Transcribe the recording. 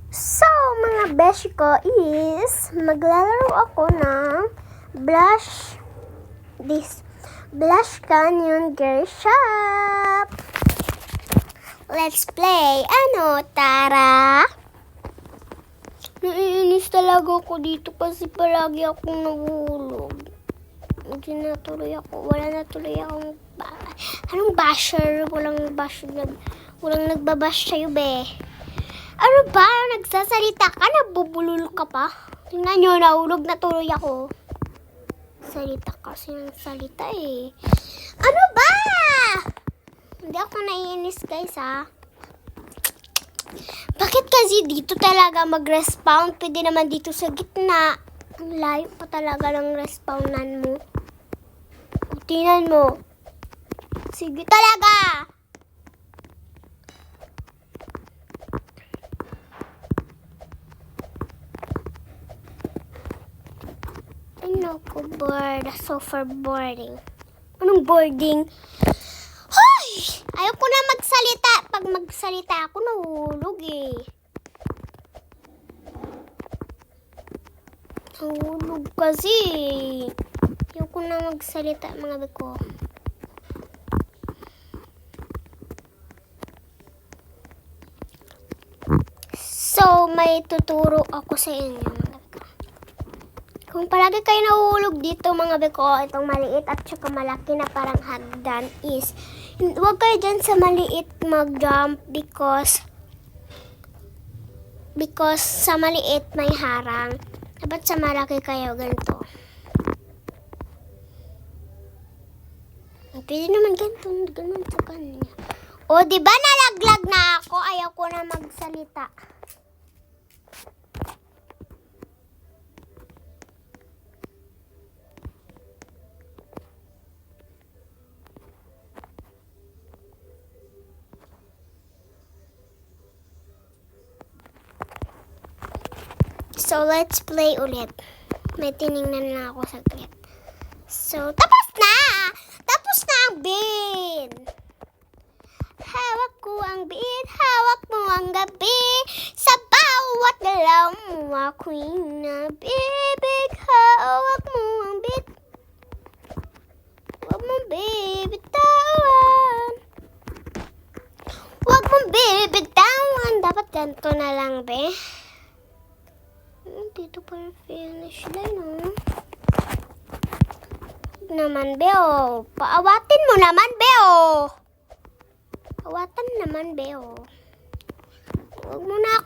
So, mga beshi ko is maglalaro ako ng Blush Canyon Girl Shop. Let's play. Ano, Tara? Naiinis talaga ako dito kasi palagi akong nahulog. Hindi natuloy ako. Wala natuloy akong anong basher? Walang nagbabash sa'yo, be. Ano ba? Nagsasalita ka? Nabubulol ka pa? Tingnan nyo, nahulog na tuloy ako. Salita kasi ng salita eh. Ano ba? Hindi ako naiinis, guys, ha? Bakit kasi dito talaga mag-respawn? Pwede naman dito sa gitna. Ang layo pa talaga ng respawnan mo. Tingnan mo. Sige talaga! Ay naku, bored. Super boring. Anong boarding? Hoy! Ayoko na magsalita. Pag magsalita ako, nahulog eh. Nahulog kasi. Ayoko na magsalita, mga beko. So, may tuturo ako sa inyo, mga beko. Kung palagi kayo nahulog dito, mga beko, itong maliit at saka malaki na parang hagdan is, huwag kayo dyan sa maliit mag-jump because sa maliit may harang. Dapat sa malaki kayo ganito. Pwede naman ganun sa kanya. O, diba nalaglag na ako? Ayaw ko na magsalita. So, let's play ulit. May tinignan na ako sa clip. So, tapos na! Tapos na ang bin! Hawak ko ang bin, hawak mo ang gabi. Sa bawat galaw mo ako'y nabibig. Hawak mo ang bit. Huwag mong bibitawan. Huwag mong bibitawan. Dapat ganito na lang, be. Dito pa yung finish line, oh. Naman, be, oh. Paawatin mo naman, be, oh. Pawatan naman, be, oh. Huwag mo na ako